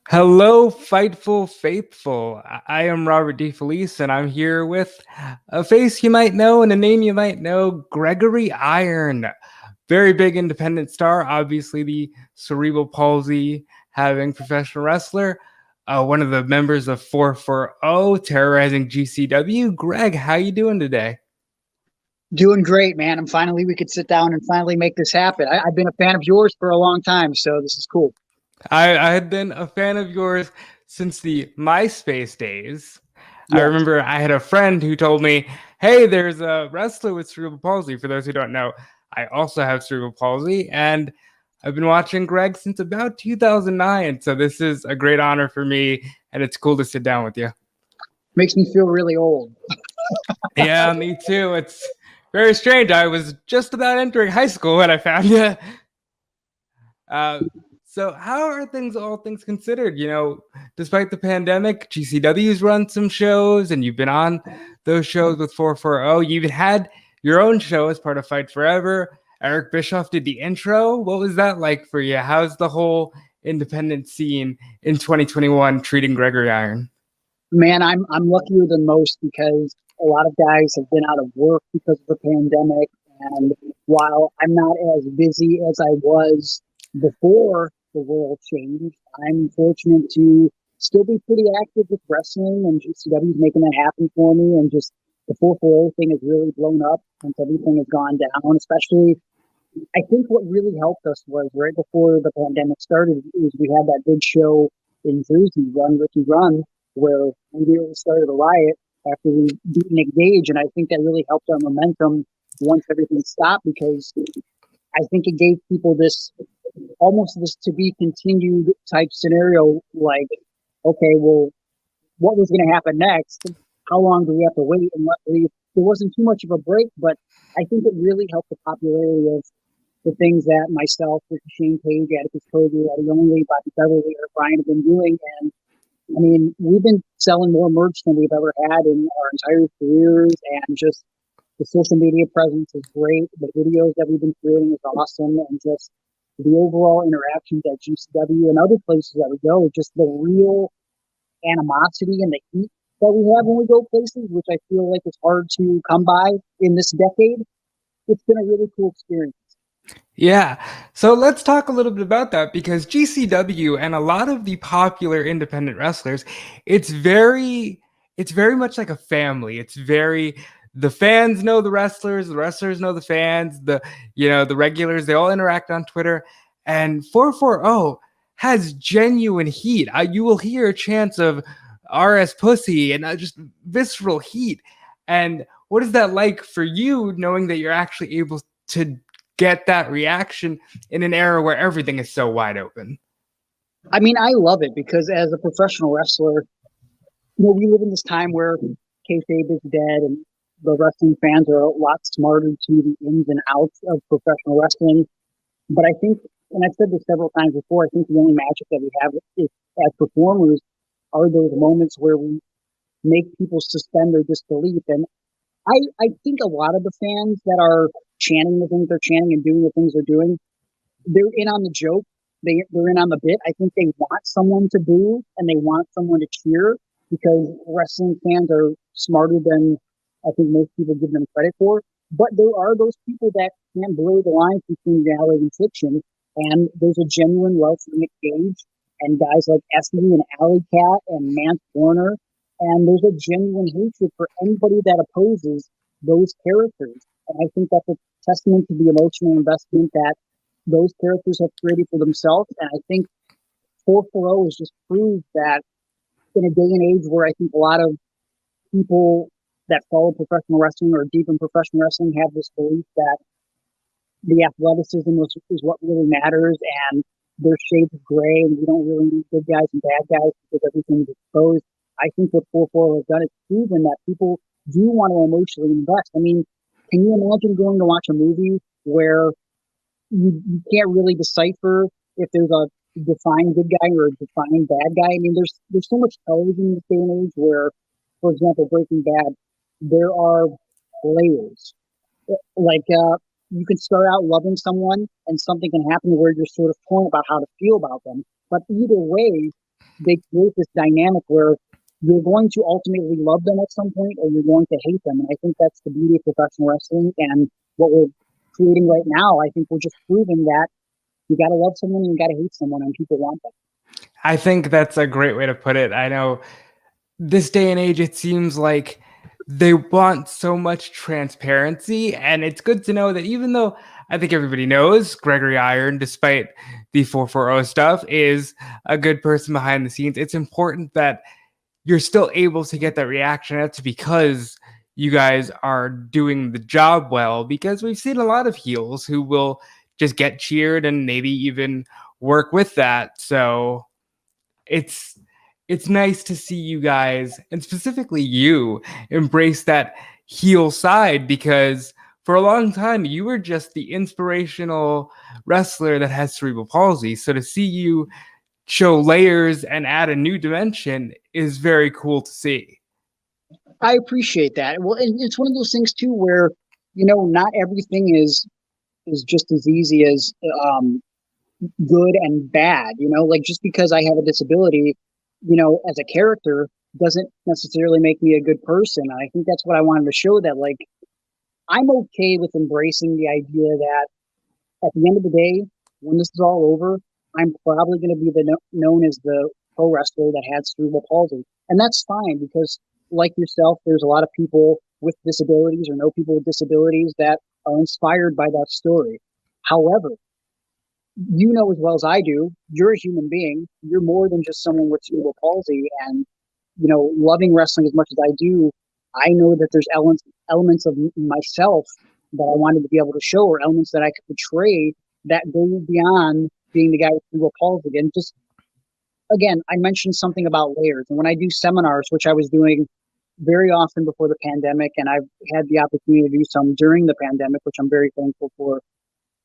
Hello, Fightful Faithful. I am Robert DeFelice, and I'm here with a face you might know and a name you might know, Gregory Iron. Very big independent star, obviously the cerebral palsy having professional wrestler, one of the members of 440, terrorizing GCW. Greg, how you doing today? Doing great, man. We could sit down and finally make this happen. I've been a fan of yours for a long time, so this is cool. I had been a fan of yours since the MySpace days. I Yes. remember I had a friend who told me, hey, there's a wrestler with cerebral palsy. For those who don't know, I also have cerebral palsy, and I've been watching Greg since about 2009. So this is a great honor for me, and it's cool to sit down with you. Makes me feel really old. Yeah, me too. It's very strange. I was just about entering high school when I found you. Uh, so how are things, all things considered? Despite the pandemic, GCW's run some shows, and you've been on those shows with 440. You even had your own show as part of Fight Forever. Eric Bischoff did the intro. What was that like for you? How's the whole independent scene in 2021 treating Gregory Iron? Man, I'm luckier than most because a lot of guys have been out of work because of the pandemic. And while I'm not as busy as I was before the world changed, I'm fortunate to still be pretty active with wrestling, and GCW is making that happen for me. And just the 440 thing has really blown up since everything has gone down, especially I think what really helped us was right before the pandemic started is we had that big show in Jersey, Run Ricky Run, where we really started a riot after we beat Nick Gage, and I think that really helped our momentum once everything stopped because I think it gave people this almost this to be continued type scenario, like, okay, well, what was going to happen next? How long do we have to wait? And luckily, there wasn't too much of a break, but I think it really helped the popularity of the things that myself, with Shane Page, Atticus Kobe, Eddie Only, Bobby Beverly, or Brian have been doing. And I mean, we've been selling more merch than we've ever had in our entire careers. And just the social media presence is great. The videos that we've been creating is awesome. And just the overall interactions at GCW and other places that we go, just the real animosity and the heat that we have when we go places, which I feel like is hard to come by in this decade. It's been a really cool experience. Yeah. So let's talk a little bit about that because GCW and a lot of the popular independent wrestlers, it's very it's very much like a family. It's very the fans know the wrestlers know the fans, the regulars, they all interact on Twitter, and 440 has genuine heat. You will hear chants of RS pussy and just visceral heat. And what is that like for you knowing that you're actually able to get that reaction in an era where everything is so wide open? I mean, I love it because as a professional wrestler, we live in this time where kayfabe is dead and the wrestling fans are a lot smarter to the ins and outs of professional wrestling. But I think, and I've said this several times before, I think the only magic that we have is, as performers are those moments where we make people suspend their disbelief. And I think a lot of the fans that are chanting the things they're chanting and doing the things they're doing, they're in on the joke. They're in on the bit. I think they want someone to boo and they want someone to cheer because wrestling fans are smarter than I think most people give them credit for. But there are those people that can blur the lines between reality and fiction. And there's a genuine love for Nick Gage and guys like Esme and Alley Cat and Mance Warner. And there's a genuine hatred for anybody that opposes those characters. And I think that's a testament to the emotional investment that those characters have created for themselves. And I think 440 has just proved that in a day and age where I think a lot of people that follow professional wrestling or deep in professional wrestling have this belief that the athleticism is what really matters and there's shades of gray and we don't really need good guys and bad guys because everything's exposed. I think what 440 has done is proven that people do want to emotionally invest. I mean, can you imagine going to watch a movie where you can't really decipher if there's a defined good guy or a defined bad guy? I mean, there's so much television in this day and age where, for example, Breaking Bad, there are layers. Like you can start out loving someone and something can happen where you're sort of torn about how to feel about them. But either way, they create this dynamic where you're going to ultimately love them at some point or you're going to hate them. And I think that's the beauty of professional wrestling and what we're creating right now. I think we're just proving that you got to love someone and you got to hate someone, and people want that. I think that's a great way to put it. I know this day and age, it seems like they want so much transparency. And it's good to know that even though I think everybody knows Gregory Iron, despite the 440 stuff, is a good person behind the scenes, it's important that you're still able to get that reaction. That's because you guys are doing the job well, because we've seen a lot of heels who will just get cheered and maybe even work with that. So it's it's nice to see you guys, and specifically you, embrace that heel side, because for a long time you were just the inspirational wrestler that has cerebral palsy. So to see you show layers and add a new dimension is very cool to see. I appreciate that. Well, and it's one of those things too where not everything is just as easy as good and bad. Like just because I have a disability, as a character doesn't necessarily make me a good person. And I think that's what I wanted to show, that like I'm okay with embracing the idea that at the end of the day, when this is all over, I'm probably going to be known as the pro wrestler that had cerebral palsy. And that's fine because, like yourself, there's a lot of people with disabilities or know people with disabilities that are inspired by that story. However, you know as well as I do, you're a human being. You're more than just someone with cerebral palsy. And, loving wrestling as much as I do, I know that there's elements of myself that I wanted to be able to show, or elements that I could portray that go beyond being the guy with cerebral palsy. And just, again, I mentioned something about layers. And when I do seminars, which I was doing very often before the pandemic, and I've had the opportunity to do some during the pandemic, which I'm very thankful for,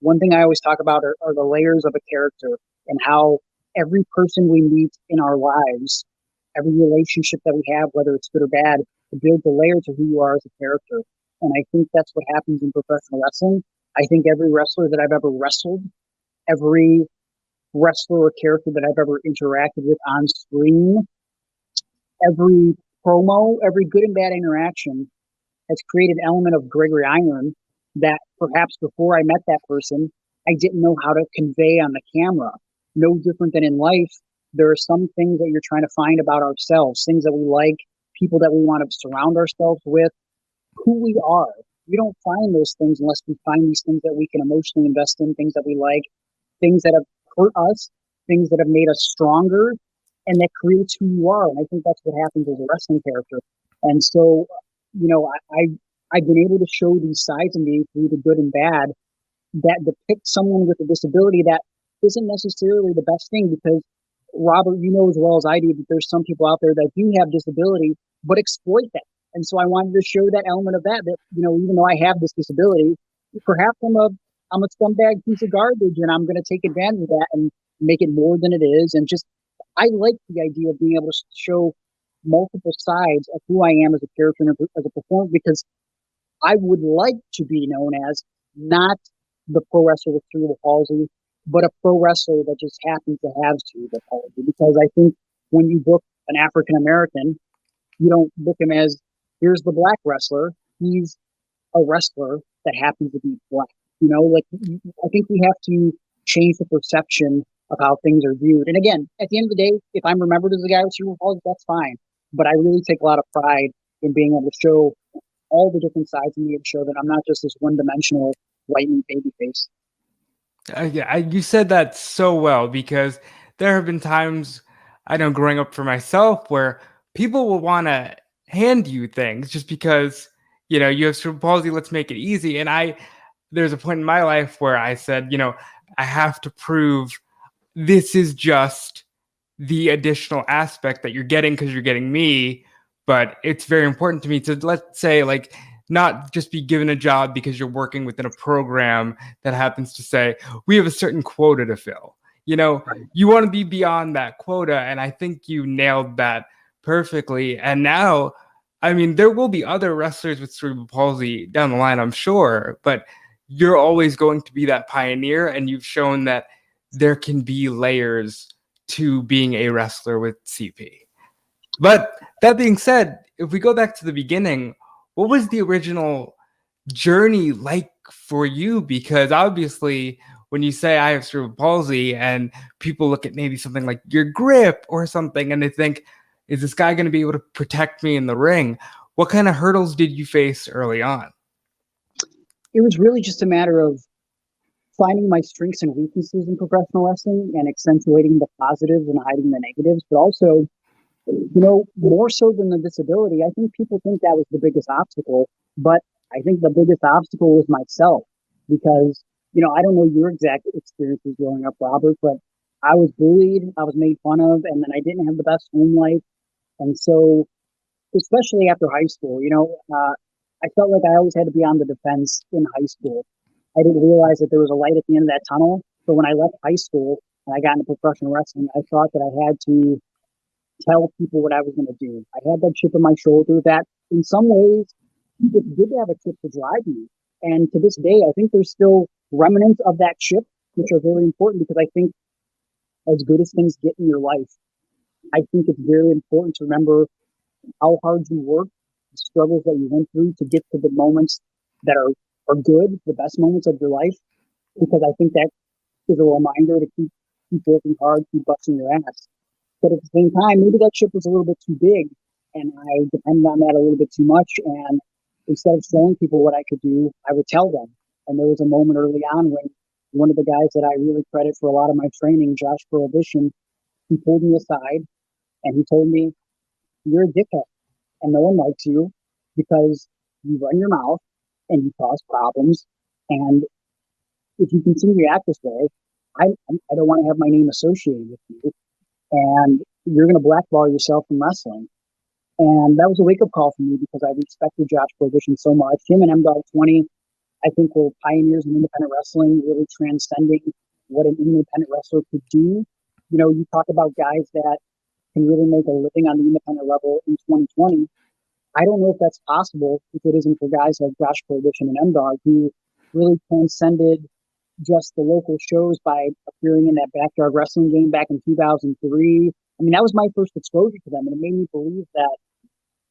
one thing I always talk about are the layers of a character, and how every person we meet in our lives, every relationship that we have, whether it's good or bad, to build the layers of who you are as a character. And I think that's what happens in professional wrestling. I think every wrestler that I've ever wrestled, every wrestler or character that I've ever interacted with on screen, every promo, every good and bad interaction has created an element of Gregory Iron that perhaps before I met that person, I didn't know how to convey on the camera. No different than in life, there are some things that you're trying to find about ourselves, things that we like, people that we want to surround ourselves with, who we are. We don't find those things unless we find these things that we can emotionally invest in, things that we like, things that have hurt us, things that have made us stronger, and that creates who you are. And I think that's what happens as a wrestling character. And so, I've been able to show these sides of me through the good and bad that depict someone with a disability that isn't necessarily the best thing, because Robert, you know as well as I do that there's some people out there that do have disability but exploit that. And so I wanted to show that element of that, even though I have this disability, perhaps I'm a scumbag piece of garbage, and I'm going to take advantage of that and make it more than it is. And just, I like the idea of being able to show multiple sides of who I am as a character and as a performer, because I would like to be known as not the pro wrestler with cerebral palsy, but a pro wrestler that just happens to have cerebral palsy. Because I think when you book an African American, you don't book him as, here's the black wrestler. He's a wrestler that happens to be black. I think we have to change the perception of how things are viewed. And again, at the end of the day, if I'm remembered as a guy with cerebral palsy, that's fine. But I really take a lot of pride in being able to show all the different sides of me, and show that I'm not just this one-dimensional white meat baby face. Yeah, you said that so well, because there have been times, I know growing up for myself, where people will want to hand you things just because, you have cerebral palsy, let's make it easy. And there's a point in my life where I said, I have to prove this is just the additional aspect that you're getting because you're getting me. But it's very important to me to, let's say, like, not just be given a job because you're working within a program that happens to say we have a certain quota to fill. You want to be beyond that quota. And I think you nailed that perfectly. And now, I mean, there will be other wrestlers with cerebral palsy down the line, I'm sure, but you're always going to be that pioneer. And you've shown that there can be layers to being a wrestler with CP. But that being said, if we go back to the beginning, what was the original journey like for you? Because obviously, when you say I have cerebral palsy and people look at maybe something like your grip or something and they think, is this guy going to be able to protect me in the ring? What kind of hurdles did you face early on? It was really just a matter of finding my strengths and weaknesses in professional wrestling and accentuating the positives and hiding the negatives, but also, more so than the disability, I think people think that was the biggest obstacle, but I think the biggest obstacle was myself because, I don't know your exact experiences growing up, Robert, but I was bullied, I was made fun of, and then I didn't have the best home life. And so, especially after high school, I felt like I always had to be on the defense in high school. I didn't realize that there was a light at the end of that tunnel. So when I left high school and I got into professional wrestling, I thought that I had to tell people what I was going to do. I had that chip on my shoulder that in some ways it's good to have a chip to drive you. And to this day, I think there's still remnants of that chip, which are very important because I think as good as things get in your life, I think it's very important to remember how hard you work, the struggles that you went through to get to the moments that are good, the best moments of your life, because I think that is a reminder to keep working hard, keep busting your ass. But at the same time, maybe that chip was a little bit too big and I depended on that a little bit too much. And instead of showing people what I could do, I would tell them. And there was a moment early on when one of the guys that I really credit for a lot of my training, Josh Prohibition, he pulled me aside and he told me, "You're a dickhead and no one likes you because you run your mouth and you cause problems. And if you continue to act this way, I don't want to have my name associated with you. And you're going to blackball yourself from wrestling." And that was a wake-up call for me because I respected Josh Prohibition so much. Him and M-Dog 20, I think, were pioneers in independent wrestling, really transcending what an independent wrestler could do. You talk about guys that can really make a living on the independent level in 2020. I don't know if that's possible if it isn't for guys like Josh Prohibition and M-Dog who really transcended just the local shows by appearing in that backyard wrestling game back in 2003. I mean, that was my first exposure to them, and it made me believe that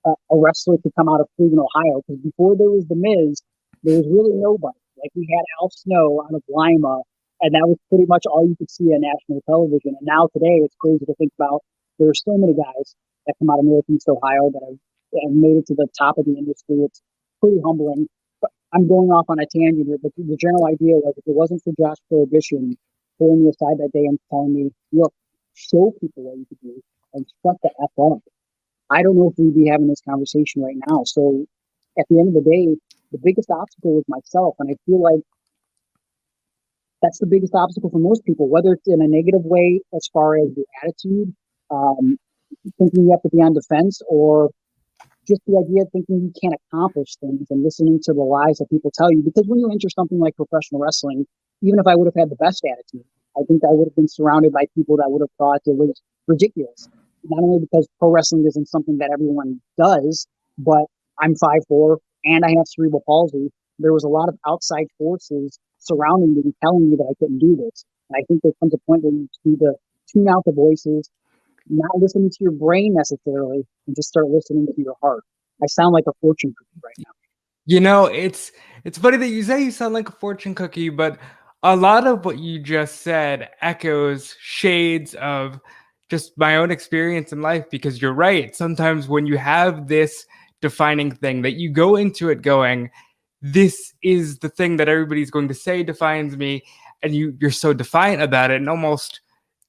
a wrestler could come out of Cleveland, Ohio, because before there was The Miz, there was really nobody. Like, we had Al Snow out of Lima, and that was pretty much all you could see on national television. And now today, it's crazy to think about. There are so many guys that come out of Northeast Ohio that have made it to the top of the industry. It's pretty humbling. But I'm going off on a tangent here, but the general idea was if it wasn't for Josh Prohibition pulling me aside that day and telling me, "Look, show people what you can do and shut the F up," I don't know if we'd be having this conversation right now. So at the end of the day, the biggest obstacle was myself. And I feel like that's the biggest obstacle for most people, whether it's in a negative way as far as the attitude, thinking you have to be on defense, or just the idea of thinking you can't accomplish things and listening to the lies that people tell you. Because when you enter something like professional wrestling, even if I would have had the best attitude, I think I would have been surrounded by people that would have thought it was ridiculous. Not only because pro wrestling isn't something that everyone does, but I'm 5'4" and I have cerebral palsy. There was a lot of outside forces surrounding me telling me that I couldn't do this. And I think there comes a point where you need to tune out the voices, not listening to your brain necessarily, and just start listening to your heart. I sound like a fortune cookie right now. It's funny that you say you sound like a fortune cookie, but a lot of what you just said echoes shades of just my own experience in life, because you're right. Sometimes when you have this defining thing that you go into it going, this is the thing that everybody's going to say defines me, and you're so defiant about it and almost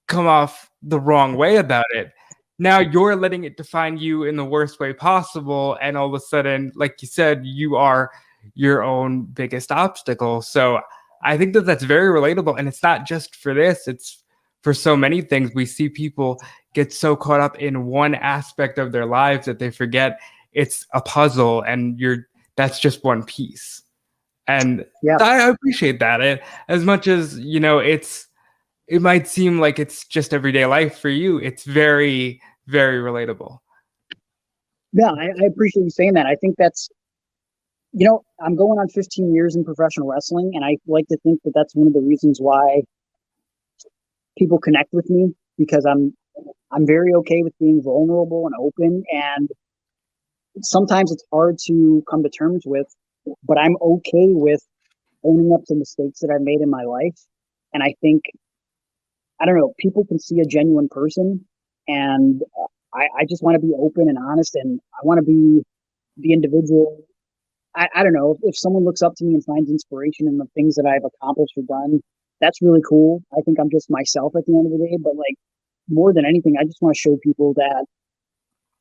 come off the wrong way about it. Now you're letting it define you in the worst way possible, and all of a sudden, like you said, you are your own biggest obstacle. So I think that that's very relatable, and it's not just for this, it's for so many things. We see people get so caught up in one aspect of their lives that they forget it's a puzzle, and that's just one piece. And Yeah. I appreciate that. As much as, it might seem like it's just everyday life for you, it's very, very relatable. Yeah, I appreciate you saying that. I think that's, I'm going on 15 years in professional wrestling, and I like to think that that's one of the reasons why people connect with me, because I'm very okay with being vulnerable and open, and sometimes it's hard to come to terms with, but I'm okay with owning up to mistakes that I've made in my life. And I think, I don't know, people can see a genuine person, and I just want to be open and honest, and I want to be the individual. I don't know, if someone looks up to me and finds inspiration in the things that I've accomplished or done, that's really cool. I think I'm just myself at the end of the day, but like more than anything, I just want to show people that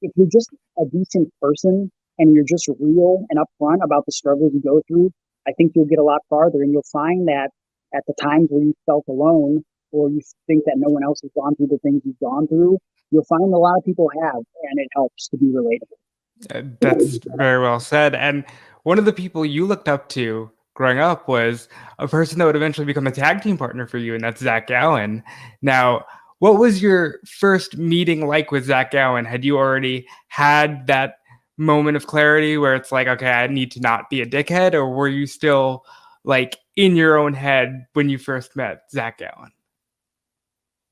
if you're just a decent person and you're just real and upfront about the struggles you go through, I think you'll get a lot farther. And you'll find that at the times where you felt alone, or you think that no one else has gone through the things you've gone through, you'll find a lot of people have, and it helps to be relatable. That's very well said. And one of the people you looked up to growing up was a person that would eventually become a tag team partner for you, and that's Zach Gowen. Now, what was your first meeting like with Zach Gowen? Had you already had that moment of clarity where it's like, okay, I need to not be a dickhead, or were you still like in your own head when you first met Zach Gowen?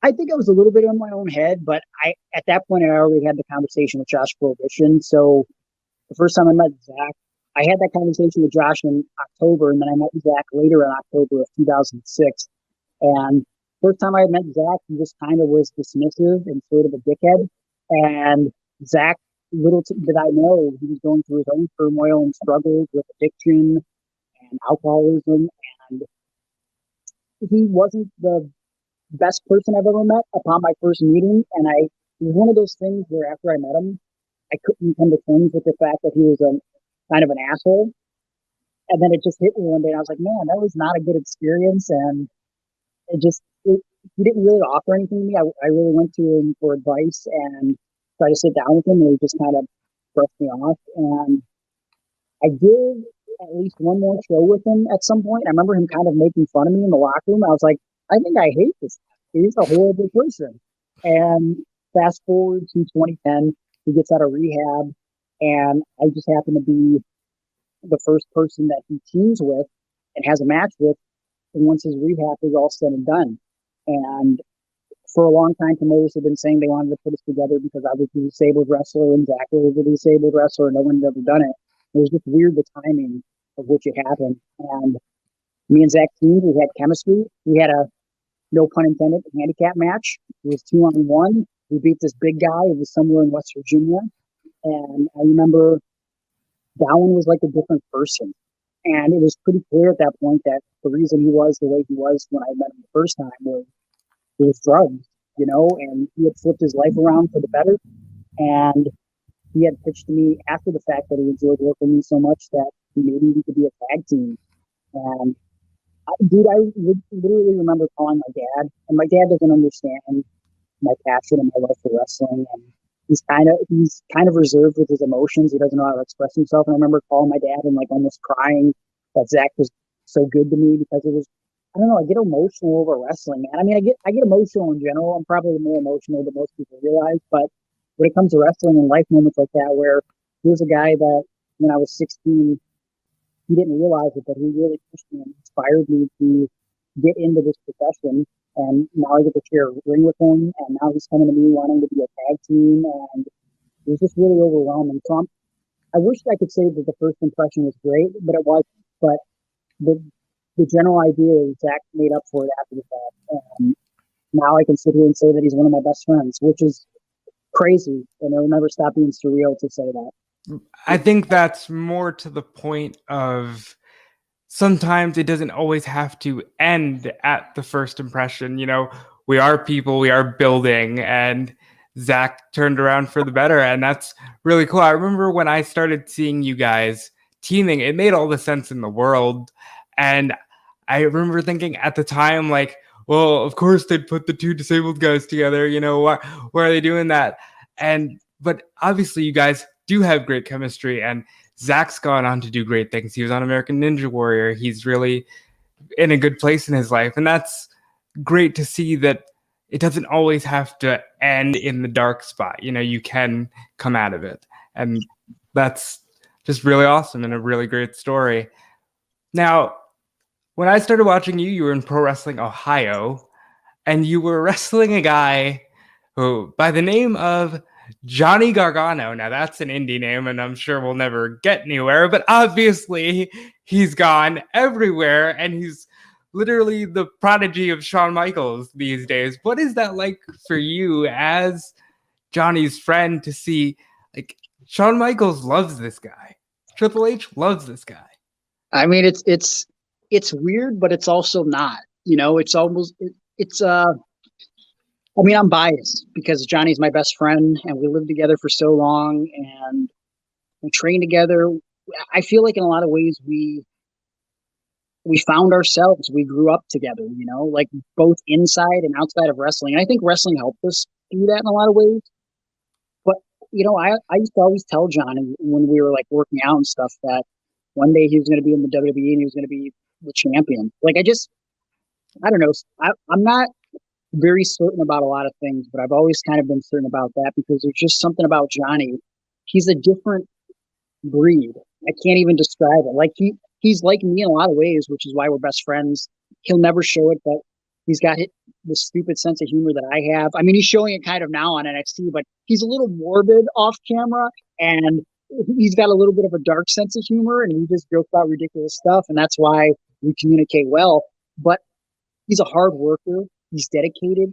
I think I was a little bit in my own head, but at that point I already had the conversation with Josh Prohibition. So the first time I met Zach, I had that conversation with Josh in October, and then I met Zach later in October of 2006. And first time I met Zach, he just kind of was dismissive and sort of a dickhead. And Zach, did I know, he was going through his own turmoil and struggles with addiction and alcoholism. And he wasn't the best person I've ever met upon my first meeting. And it was one of those things where after I met him, I couldn't come to terms with the fact that he was a kind of an asshole. And then it just hit me one day, and I was like, man, that was not a good experience. And he didn't really offer anything to me. I really went to him for advice and tried to sit down with him, and he just kind of brushed me off. And I did at least one more show with him at some point. I remember him kind of making fun of me in the locker room. I was like, I think I hate this guy. He's a horrible person. And fast forward to 2010, he gets out of rehab, and I just happen to be the first person that he teams with and has a match with. And once his rehab is all said and done. And for a long time, promoters have been saying they wanted to put us together because I was a disabled wrestler and Zach was a disabled wrestler. No one had ever done it. It was just weird, the timing of which it happened. And me and Zach teamed. We had chemistry. We had a, no pun intended, handicap match. It was 2-on-1. We beat this big guy. It was somewhere in West Virginia. And I remember Gowen was like a different person. And it was pretty clear at that point that the reason he was the way he was when I met him the first time was drugs, and he had flipped his life around for the better. And he had pitched to me after the fact that he enjoyed working with me so much that maybe we could be a tag team. And I literally remember calling my dad, and my dad doesn't understand my passion and my love for wrestling. And he's kind of reserved with his emotions. He doesn't know how to express himself. And I remember calling my dad and like almost crying that Zach was so good to me, because it was, I don't know, I get emotional over wrestling, man. I mean, I get emotional in general. I'm probably more emotional than most people realize, but when it comes to wrestling and life moments like that, where here's a guy that when I was 16, he didn't realize it, but he really pushed me and inspired me to get into this profession. And now I get to share a ring with him, and now he's coming to me wanting to be a tag team, and it was just really overwhelming. So I wish I could say that the first impression was great, but it wasn't. But the general idea is Zach made up for it after the fact. And now I can sit here and say that he's one of my best friends, which is crazy, and it'll never stop being surreal to say that. I think that's more to the point of sometimes it doesn't always have to end at the first impression. We are people, we are building, and Zach turned around for the better, and that's really cool. I remember when I started seeing you guys teaming, it made all the sense in the world. And I remember thinking at the time, like, well, of course they'd put the two disabled guys together. Why are they doing that? But obviously you guys do have great chemistry, and Zach's gone on to do great things. He was on American Ninja Warrior. He's really in a good place in his life. And that's great to see that it doesn't always have to end in the dark spot. You can come out of it. And that's just really awesome and a really great story. Now, when I started watching you, you were in Pro Wrestling Ohio, and you were wrestling a guy by the name of Johnny Gargano. Now, that's an indie name, and I'm sure we'll never get anywhere, but obviously, he's gone everywhere, and he's literally the prodigy of Shawn Michaels these days. What is that like for you as Johnny's friend to see, like, Shawn Michaels loves this guy? Triple H loves this guy. I mean, it's weird, but it's also not. You know, it's almost it's I mean, I'm biased because Johnny's my best friend and we lived together for so long and we trained together. I feel like in a lot of ways we found ourselves. We grew up together, you know, like both inside and outside of wrestling. And I think wrestling helped us do that in a lot of ways. But you know, I used to always tell Johnny when we were like working out and stuff that one day he was going to be in the WWE and he was going to be the champion. Like I don't know. I'm not very certain about a lot of things, but I've always kind of been certain about that because there's just something about Johnny. He's a different breed. I can't even describe it. Like he's like me in a lot of ways, which is why we're best friends. He'll never show it, but he's got the stupid sense of humor that I have. I mean, he's showing it kind of now on NXT, but he's a little morbid off camera and he's got a little bit of a dark sense of humor and he just jokes about ridiculous stuff. And that's why we communicate well. But he's a hard worker. He's dedicated.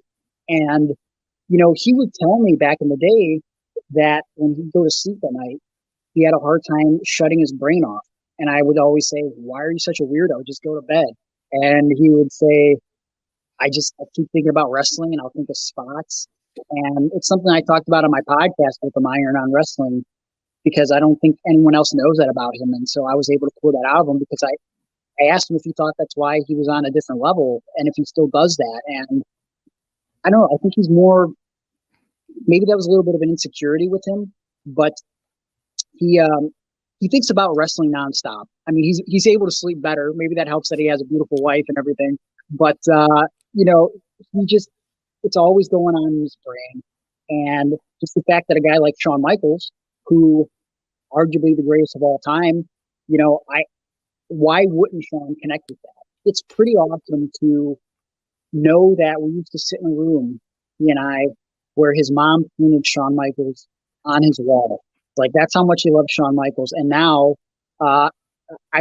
And, you know, he would tell me back in the day that when he'd go to sleep at night, he had a hard time shutting his brain off. And I would always say, why are you such a weirdo? Just go to bed. And he would say, I keep thinking about wrestling and I'll think of spots. And it's something I talked about on my podcast with him, Iron on Wrestling, because I don't think anyone else knows that about him. And so I was able to pull that out of him because I asked him if he thought that's why he was on a different level and if he still does that. And I don't know, I think he's more, maybe that was a little bit of an insecurity with him, but he thinks about wrestling nonstop. I mean, he's able to sleep better. Maybe that helps that he has a beautiful wife and everything. But you know, it's always going on in his brain. And just the fact that a guy like Shawn Michaels, who arguably the greatest of all time, you know, why wouldn't Shawn connect with that? It's pretty awesome to know that we used to sit in a room, he and I, where his mom painted Shawn Michaels on his wall. Like that's how much he loved Shawn Michaels. And now, I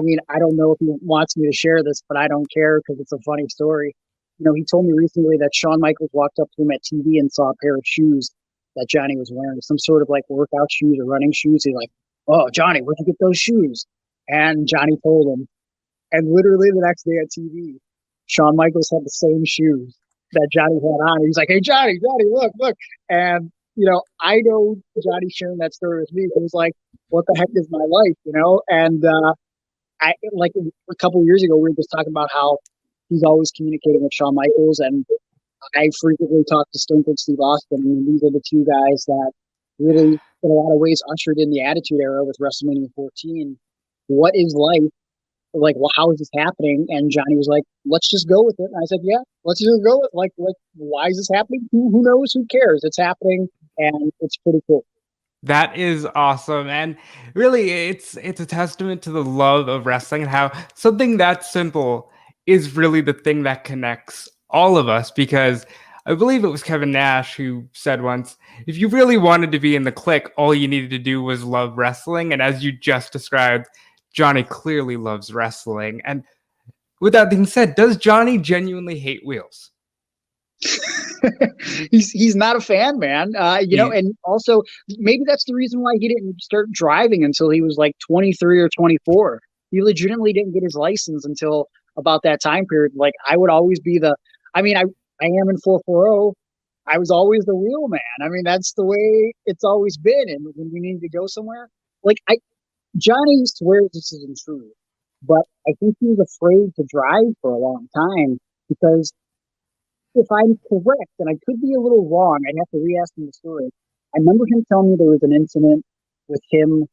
mean, I don't know if he wants me to share this, but I don't care because it's a funny story. You know, he told me recently that Shawn Michaels walked up to him at TV and saw a pair of shoes that Johnny was wearing, some sort of like workout shoes or running shoes. He's like, "Oh, Johnny, where'd you get those shoes?" And Johnny told him. And literally the next day at TV, Shawn Michaels had the same shoes that Johnny had on. He's like, "Hey, Johnny, look." And, you know, I know Johnny sharing that story with me. He was like, what the heck is my life, you know? And I like a couple of years ago, we were just talking about how he's always communicating with Shawn Michaels. And I frequently talk to Stone Cold Steve Austin. I mean, these are the two guys that really, in a lot of ways, ushered in the Attitude Era with WrestleMania 14. What is life? Like, well, how is this happening? And Johnny was like, let's just go with it. And I said, yeah, let's just go with it. Like, why is this happening? Who knows? Who cares? It's happening. And it's pretty cool. That is awesome. And really it's a testament to the love of wrestling and how something that simple is really the thing that connects all of us, because I believe it was Kevin Nash who said once, if you really wanted to be in the clique, all you needed to do was love wrestling. And as you just described, Johnny clearly loves wrestling. And with that being said, does Johnny genuinely hate wheels? He's not a fan, man. You know, and also maybe that's the reason why he didn't start driving until he was like 23 or 24. He legitimately didn't get his license until about that time period. Like I would always be I am in 440. I was always the wheel man. I mean, that's the way it's always been. And when we needed to go somewhere, like Johnny swears this isn't true, but I think he was afraid to drive for a long time because if I'm correct, and I could be a little wrong, I'd have to re-ask him the story. I remember him telling me there was an incident with him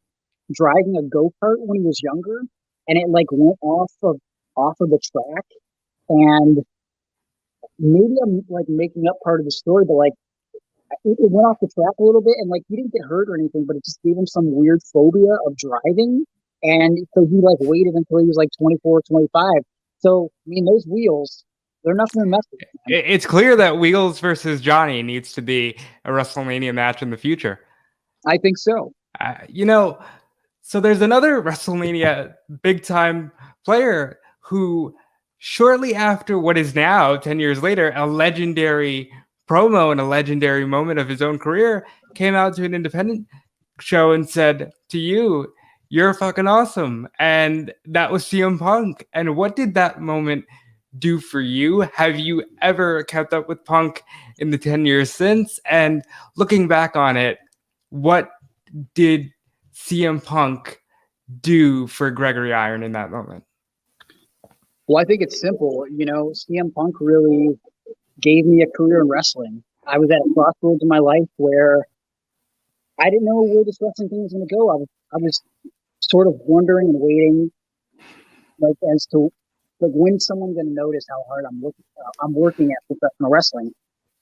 driving a go-kart when he was younger, and it like went off of the track. And maybe I'm like making up part of the story, but like it went off the track a little bit, and like he didn't get hurt or anything, but it just gave him some weird phobia of driving. And so he like waited until he was like 24, 25. So I mean, those wheels, They're nothing to mess with, man. It's clear that Wheels versus Johnny needs to be a WrestleMania match in the future. I think so. So there's another WrestleMania big time player who, shortly after what is now 10 years later, a legendary promo and a legendary moment of his own career, came out to an independent show and said to you, "You're fucking awesome." And that was CM Punk. And what did that moment do for you? Have you ever kept up with Punk in the 10 years since? And looking back on it, what did CM Punk do for Gregory Iron in that moment? Well, I think it's simple. CM Punk really gave me a career in wrestling. I was at a crossroads in my life where I didn't know where this wrestling thing was going to go. I was sort of wondering and waiting, like as to like when someone's going to notice how hard I'm working at professional wrestling.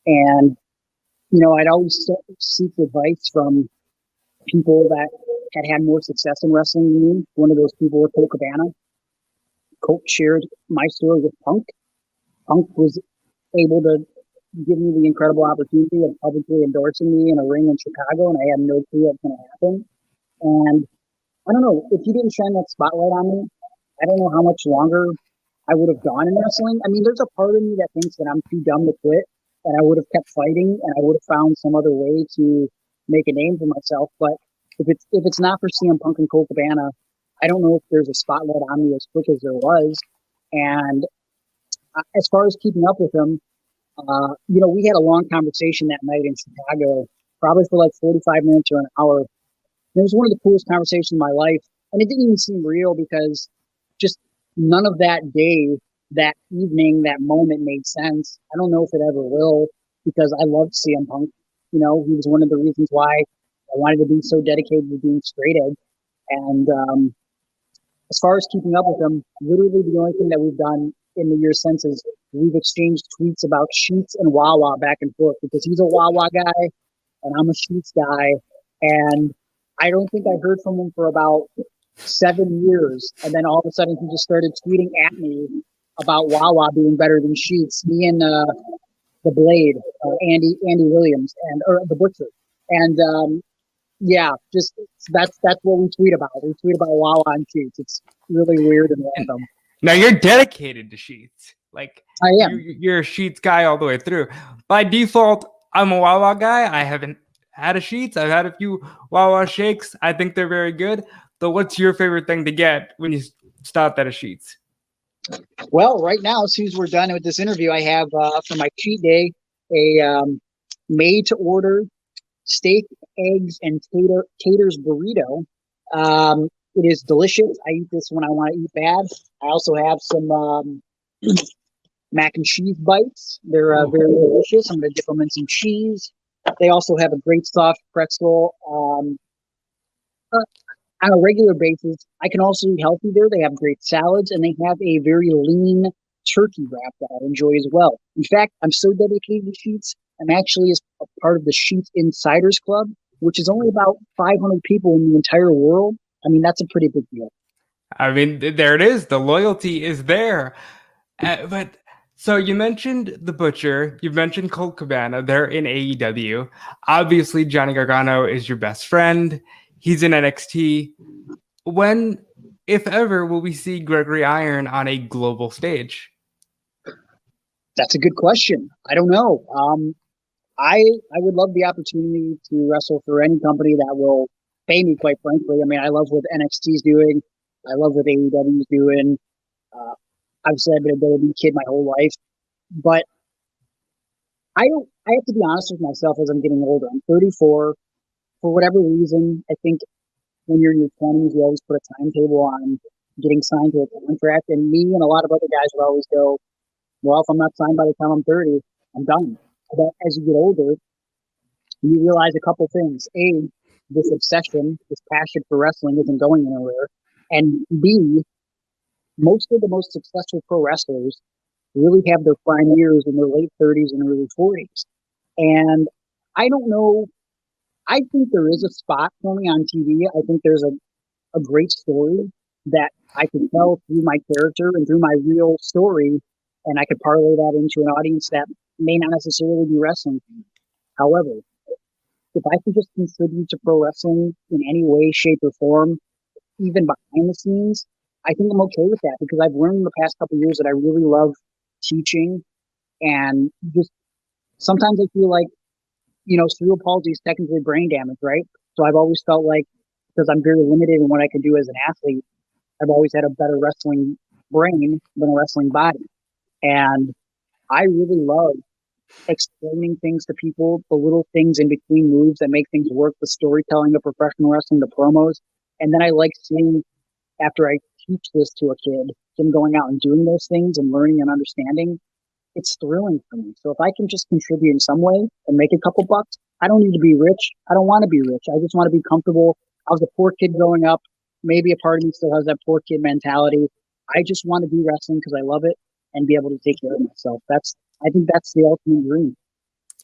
And I'd always seek advice from people that had more success in wrestling than me. One of those people was Colt Cabana. Colt shared my story with Punk. Punk was able to give me the incredible opportunity of publicly endorsing me in a ring in Chicago, and I had no clue what was going to happen. And I don't know, if you didn't shine that spotlight on me, I don't know how much longer I would have gone in wrestling. I mean, there's a part of me that thinks that I'm too dumb to quit, and I would have kept fighting, and I would have found some other way to make a name for myself. But if it's not for CM Punk and Colt Cabana, I don't know if there's a spotlight on me as quick as there was. And as far as keeping up with him, we had a long conversation that night in Chicago, probably for like 45 minutes or an hour. It was one of the coolest conversations of my life. And it didn't even seem real because just none of that day, that evening, that moment made sense. I don't know if it ever will because I loved CM Punk. He was one of the reasons why I wanted to be so dedicated to being straight edge. And as far as keeping up with him, literally the only thing that we've done in the years since is we've exchanged tweets about Sheets and Wawa back and forth because he's a Wawa guy and I'm a Sheets guy. And I don't think I heard from him for about 7 years. And then all of a sudden he just started tweeting at me about Wawa being better than Sheets. Me and the Blade, Andy Williams, or the Butcher. And just that's what we tweet about. We tweet about Wawa and Sheets. It's really weird and random. Now you're dedicated to Sheets. Like I am. You're a Sheets guy all the way through. By default, I'm a Wawa guy. I haven't had a Sheets. I've had a few Wawa shakes. I think they're very good. So what's your favorite thing to get when you stop at a Sheets? Well, right now, as soon as we're done with this interview, I have for my cheat day a made-to-order steak, eggs, and taters burrito. It is delicious. I eat this when I want to eat bad. I also have some mac and cheese bites. They're very delicious. I'm going to dip them in some cheese. They also have a great soft pretzel. On a regular basis, I can also eat healthy there. They have great salads, and they have a very lean turkey wrap that I enjoy as well. In fact, I'm so dedicated to Sheets, I'm actually a part of the Sheets Insiders Club, which is only about 500 people in the entire world. I mean, that's a pretty big deal. I mean, there it is. The loyalty is there. But so you mentioned the Butcher. You mentioned Colt Cabana. They're in AEW. Obviously, Johnny Gargano is your best friend. He's in NXT. When, if ever, will we see Gregory Iron on a global stage? That's a good question. I don't know. I would love the opportunity to wrestle for any company that will pay me, quite frankly. I mean, I love what NXT's doing. I love what AEW's doing. Obviously, I've been a WWE kid my whole life. But I have to be honest with myself as I'm getting older. I'm 34. For whatever reason, I think when you're in your 20s, you always put a timetable on getting signed to a contract. And me and a lot of other guys would always go, well, if I'm not signed by the time I'm 30, I'm done. But as you get older, you realize a couple things. A, this obsession, this passion for wrestling isn't going anywhere. And B, most of the most successful pro wrestlers really have their prime years in their late 30s and early 40s. And I don't know. I think there is a spot for me on TV. I think there's a great story that I can tell through my character and through my real story. and I could parlay that into an audience that may not necessarily be wrestling. However, if I could just contribute to pro wrestling in any way, shape, or form, even behind the scenes, I think I'm okay with that because I've learned in the past couple of years that I really love teaching, and just sometimes I feel like, cerebral palsy is technically brain damage, right? So I've always felt like, because I'm very limited in what I can do as an athlete, I've always had a better wrestling brain than a wrestling body. And I really love explaining things to people, the little things in between moves that make things work, the storytelling of professional wrestling, the promos. And then I like seeing, after I teach this to a kid, him going out and doing those things and learning and understanding. It's thrilling for me. So if I can just contribute in some way and make a couple bucks, I don't need to be rich. I don't want to be rich. I just want to be comfortable. I was a poor kid growing up. Maybe a part of me still has that poor kid mentality. I just want to do wrestling because I love it and be able to take care of myself. I think that's the ultimate dream.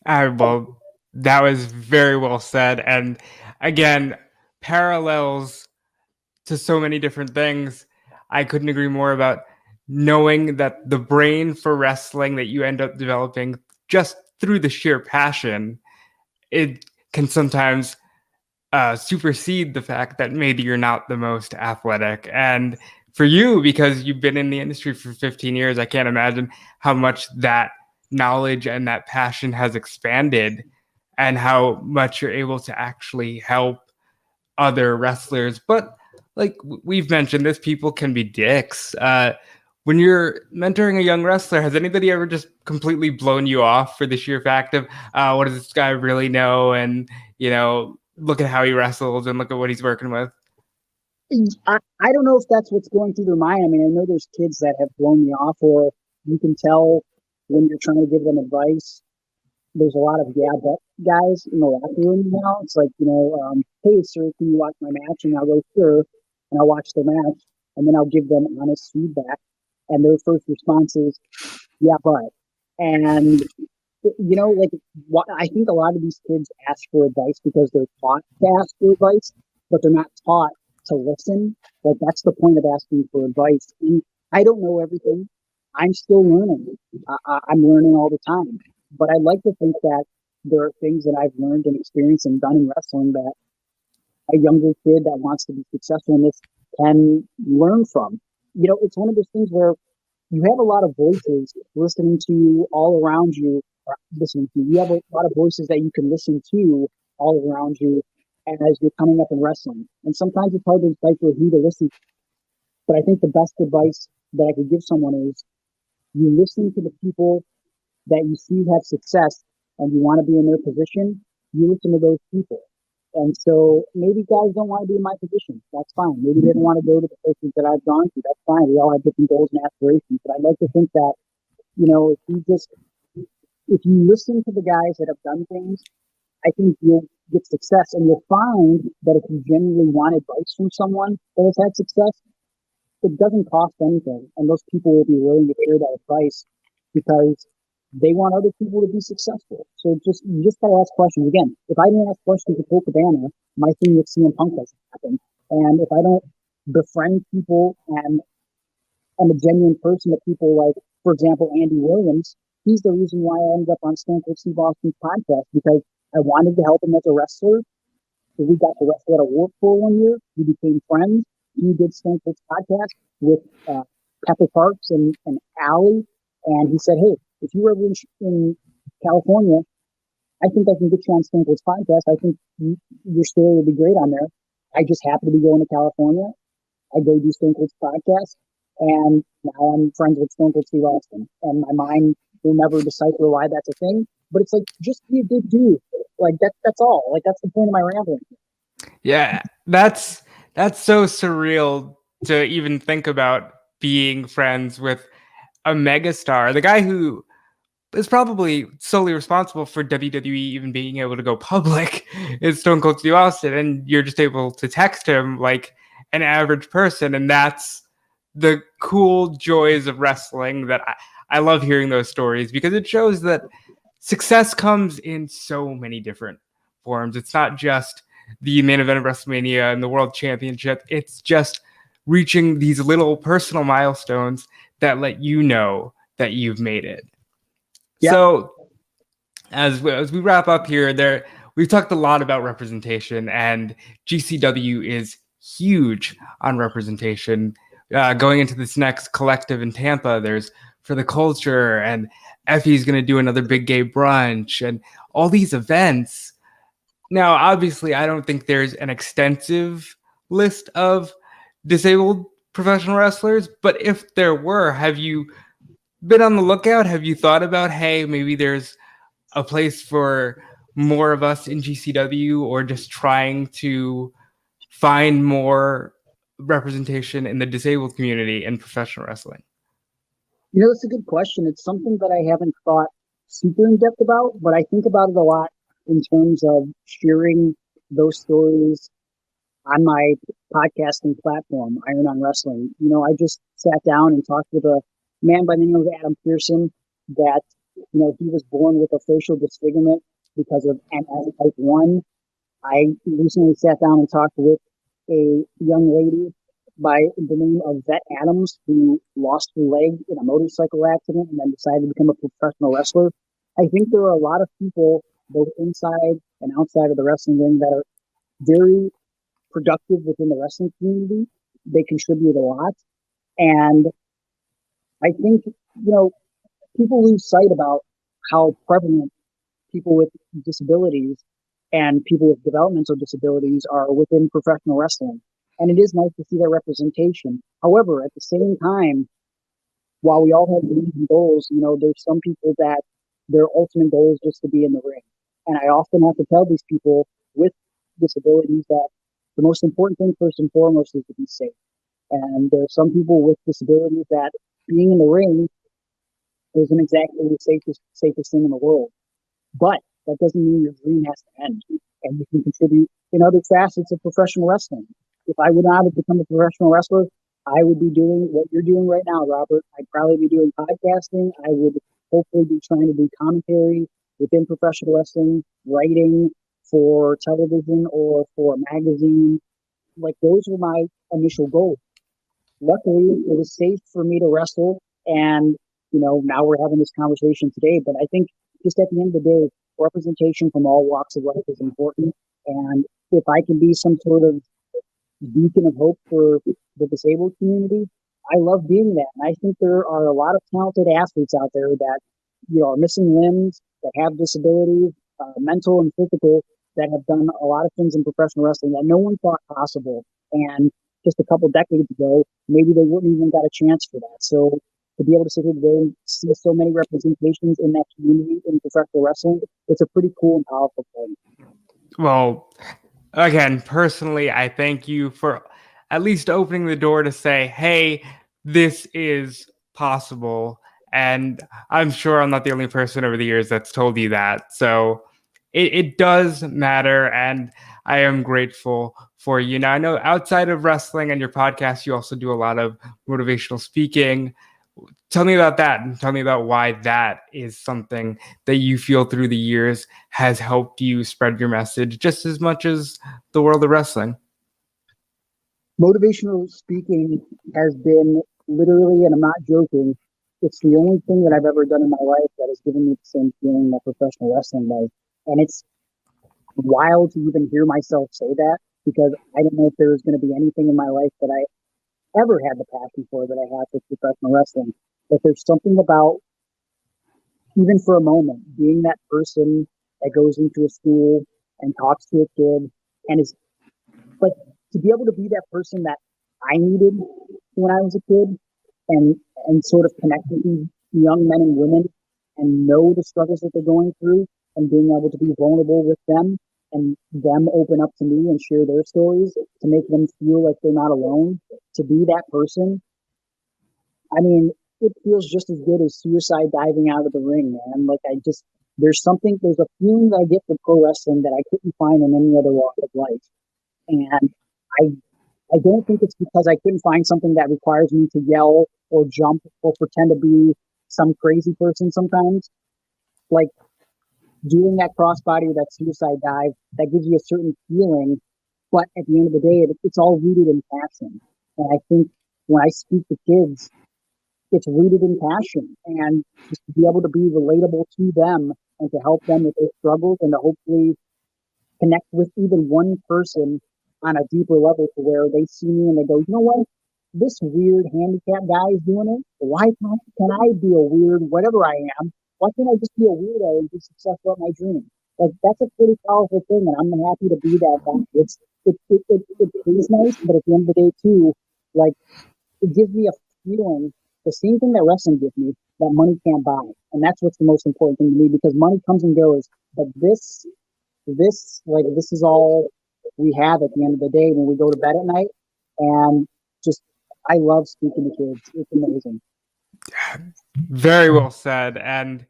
Well, that was very well said. And again, parallels to so many different things. I couldn't agree more about knowing that the brain for wrestling that you end up developing just through the sheer passion, it can sometimes supersede the fact that maybe you're not the most athletic. And for you, because you've been in the industry for 15 years, I can't imagine how much that knowledge and that passion has expanded and how much you're able to actually help other wrestlers. But like we've mentioned this, people can be dicks. When you're mentoring a young wrestler, has anybody ever just completely blown you off for the sheer fact of what does this guy really know? And, look at how he wrestles and look at what he's working with. I don't know if that's what's going through their mind. I mean, I know there's kids that have blown me off, or you can tell when you're trying to give them advice. There's a lot of but guys in the locker room now. It's like, hey, sir, can you watch my match? And I'll go, sure. And I'll watch the match. And then I'll give them honest feedback. And their first response is, yeah, but. And, I think a lot of these kids ask for advice because they're taught to ask for advice, but they're not taught to listen. Like, that's the point of asking for advice. And I don't know everything. I'm still learning. I'm learning all the time. But I'd like to think that there are things that I've learned and experienced and done in wrestling that a younger kid that wants to be successful in this can learn from. It's one of those things where you have a lot of voices listening to you all around you, or listening to you. You have a lot of voices that you can listen to all around you as you're coming up in wrestling. And sometimes it's hard to decipher who to listen to. But I think the best advice that I could give someone is you listen to the people that you see have success and you want to be in their position, you listen to those people. And so maybe guys don't want to be in my position. That's fine. Maybe they don't want to go to the places that I've gone to. That's fine. We all have different goals and aspirations. But I'd like to think that, if you listen to the guys that have done things, I think you'll get success. And you'll find that if you genuinely want advice from someone that has had success, it doesn't cost anything. And those people will be willing to share that advice because they want other people to be successful. So you just gotta ask questions. Again, if I didn't ask questions at Colt Cabana, my thing with CM Punk doesn't happen. And if I don't befriend people and I'm a genuine person that people like, for example, Andy Williams, he's the reason why I ended up on Stone Cold Steve Austin's podcast because I wanted to help him as a wrestler. So we got to wrestle at a Warped Tour one year. We became friends. He did Stone Cold's podcast with Pepper Parks and Allie. And he said, hey, if you were ever in California, I think I can get you on Stone Cold's podcast. I think your story would be great on there. I just happen to be going to California. I go do Stone Cold's podcast, and now I'm friends with Stone Cold Steve Austin. And my mind will never decipher why that's a thing. But it's like, just be a good dude. Like, that's all. Like, that's the point of my rambling. Yeah, that's so surreal to even think about being friends with a megastar, the guy who is probably solely responsible for WWE even being able to go public is Stone Cold Steve Austin, and you're just able to text him like an average person, and that's the cool joys of wrestling that I love hearing those stories because it shows that success comes in so many different forms. It's not just the main event of WrestleMania and the World Championship. It's just reaching these little personal milestones that let you know that you've made it. Yeah. So as we wrap up here, we've talked a lot about representation, and GCW is huge on representation. Going into this next collective in Tampa, there's For the Culture, and Effie's going to do another big gay brunch, and all these events. Now, obviously, I don't think there's an extensive list of disabled professional wrestlers, but if there were, have you been on the lookout? Have you thought about, hey, maybe there's a place for more of us in GCW, or just trying to find more representation in the disabled community in professional wrestling? That's a good question. It's something that I haven't thought super in depth about, but I think about it a lot in terms of sharing those stories on my podcasting platform, Iron on Wrestling. I just sat down and talked with a man by the name of Adam Pearson that, he was born with a facial disfigurement because of MS type 1. I recently sat down and talked with a young lady by the name of Vet Adams, who lost her leg in a motorcycle accident and then decided to become a professional wrestler. I think there are a lot of people, both inside and outside of the wrestling ring, that are very productive within the wrestling community. They contribute a lot. And I think, people lose sight about how prevalent people with disabilities and people with developmental disabilities are within professional wrestling. And it is nice to see that representation. However, at the same time, while we all have dreams and goals, there's some people that their ultimate goal is just to be in the ring. And I often have to tell these people with disabilities that the most important thing, first and foremost, is to be safe. And there are some people with disabilities that being in the ring isn't exactly the safest thing in the world. But that doesn't mean your dream has to end. And you can contribute in other facets of professional wrestling. If I would not have become a professional wrestler, I would be doing what you're doing right now, Robert. I'd probably be doing podcasting. I would hopefully be trying to do commentary within professional wrestling, writing for television or for a magazine. Like, those were my initial goals. Luckily, it was safe for me to wrestle. And, now we're having this conversation today. But I think just at the end of the day, representation from all walks of life is important. And if I can be some sort of beacon of hope for the disabled community, I love being that. And I think there are a lot of talented athletes out there that, are missing limbs, that have disabilities, mental and physical, that have done a lot of things in professional wrestling that no one thought possible. And just a couple decades ago, maybe they wouldn't even got a chance for that. So to be able to sit here today and see so many representations in that community in professional wrestling, it's a pretty cool and powerful thing. Well, again, personally, I thank you for at least opening the door to say, hey, this is possible. And I'm sure I'm not the only person over the years that's told you that. So it does matter. And I am grateful for you. Now, I know outside of wrestling and your podcast, you also do a lot of motivational speaking. Tell me about that, and tell me about why that is something that you feel through the years has helped you spread your message just as much as the world of wrestling. Motivational speaking has been literally, and I'm not joking, it's the only thing that I've ever done in my life that has given me the same feeling that professional wrestling does. And it's wild to even hear myself say that, because I don't know if there was going to be anything in my life that I ever had the passion for that I have with professional wrestling. But there's something about, even for a moment, being that person that goes into a school and talks to a kid and is like, to be able to be that person that I needed when I was a kid, and sort of connect with these young men and women and know the struggles that they're going through, and being able to be vulnerable with them and them open up to me and share their stories to make them feel like they're not alone, to be that person. I mean, it feels just as good as suicide diving out of the ring, man. Like, there's a feeling that I get for pro wrestling that I couldn't find in any other walk of life. And I don't think it's because I couldn't find something that requires me to yell or jump or pretend to be some crazy person sometimes. Like, doing that crossbody or that suicide dive, that gives you a certain feeling. But at the end of the day, it's all rooted in passion. And I think when I speak to kids, it's rooted in passion, and just to be able to be relatable to them and to help them with their struggles and to hopefully connect with even one person on a deeper level to where they see me and they go, you know what? This weird handicapped guy is doing it. Why can I be a weird, whatever I am? Why can't I just be a weirdo and be successful at my dream? Like, that's a pretty powerful thing, and I'm happy to be that guy. It pays nice, but at the end of the day, too, like, it gives me a feeling, the same thing that wrestling gives me, that money can't buy, and that's what's the most important thing to me, because money comes and goes, but this is all we have at the end of the day when we go to bed at night. And just, I love speaking to kids. It's amazing. Very well said. And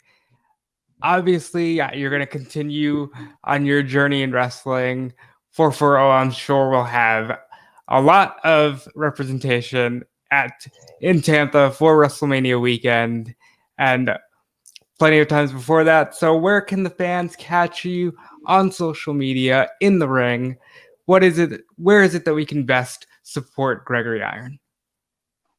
obviously, you're going to continue on your journey in wrestling. 440, I'm sure, will have a lot of representation in Tampa for WrestleMania weekend and plenty of times before that. So where can the fans catch you on social media, in the ring? Where is it that we can best support Gregory Iron?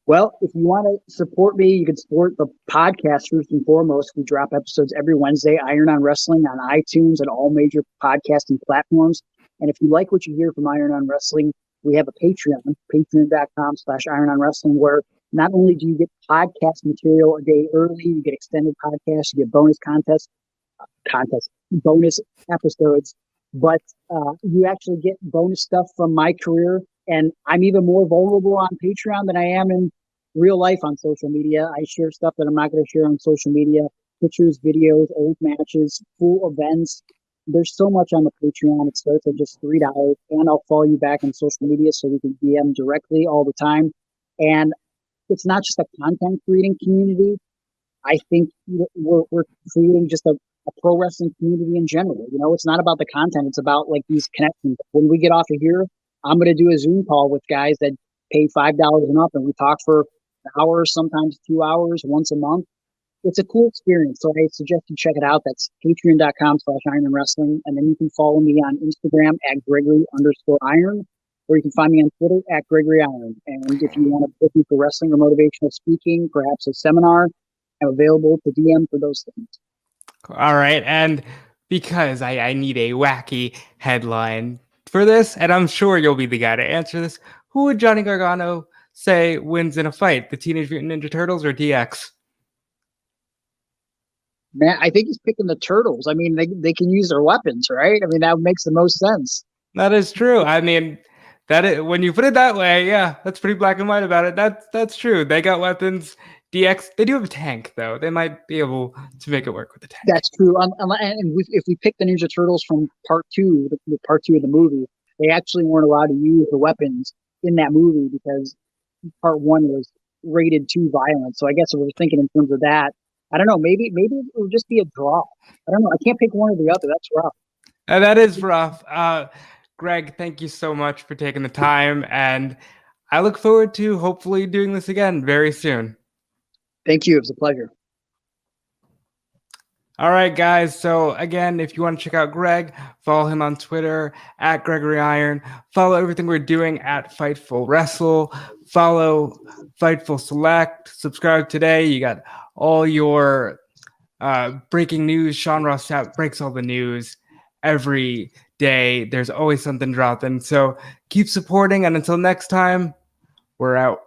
Well, if you want to support me, you can support the podcast first and foremost. We drop episodes every Wednesday, Iron on Wrestling, on iTunes and all major podcasting platforms. And if you like what you hear from Iron on Wrestling, we have a Patreon, patreon.com/Iron on Wrestling, where not only do you get podcast material a day early, you get extended podcasts, you get bonus bonus episodes, but you actually get bonus stuff from my career. And I'm even more vulnerable on Patreon than I am in real life on social media. I share stuff that I'm not going to share on social media, pictures, videos, old matches, full events. There's so much on the Patreon. It starts at just $3, and I'll follow you back on social media so we can DM directly all the time. And it's not just a content creating community. I think we're creating just a pro wrestling community in general. You know, it's not about the content. It's about like these connections. When we get off of here, I'm going to do a Zoom call with guys that pay $5 and up, and we talk for an hour, sometimes 2 hours, once a month. It's a cool experience. So I suggest you check it out. That's patreon.com/Iron Wrestling. And then you can follow me on Instagram at Gregory_Iron, or you can find me on Twitter at Gregory Iron. And if you want to book me for wrestling or motivational speaking, perhaps a seminar, I'm available to DM for those things. All right. And because I need a wacky headline for this, and I'm sure you'll be the guy to answer this, who would Johnny Gargano say wins in a fight, the Teenage Mutant Ninja Turtles or DX? Man, I think he's picking the Turtles. I mean, they can use their weapons, right? I mean, that makes the most sense. That is true. I mean, when you put it that way, yeah, that's pretty black and white about it. That's true. They got weapons. DX, they do have a tank, though. They might be able to make it work with the tank. That's true. And if we pick the Ninja Turtles from part two, the part two of the movie, they actually weren't allowed to use the weapons in that movie because part one was rated too violent. So I guess if we're thinking in terms of that, I don't know. Maybe it will just be a draw. I don't know. I can't pick one or the other. That's rough. That is rough. Greg, thank you so much for taking the time, and I look forward to hopefully doing this again very soon. Thank you. It was a pleasure. All right, guys. So again, if you want to check out Greg, follow him on Twitter at Gregory Iron. Follow everything we're doing at Fightful Wrestle. Follow Fightful Select. Subscribe today. You got all your breaking news. Sean Ross Sapp breaks all the news every day. There's always something dropping. So keep supporting. And until next time, we're out.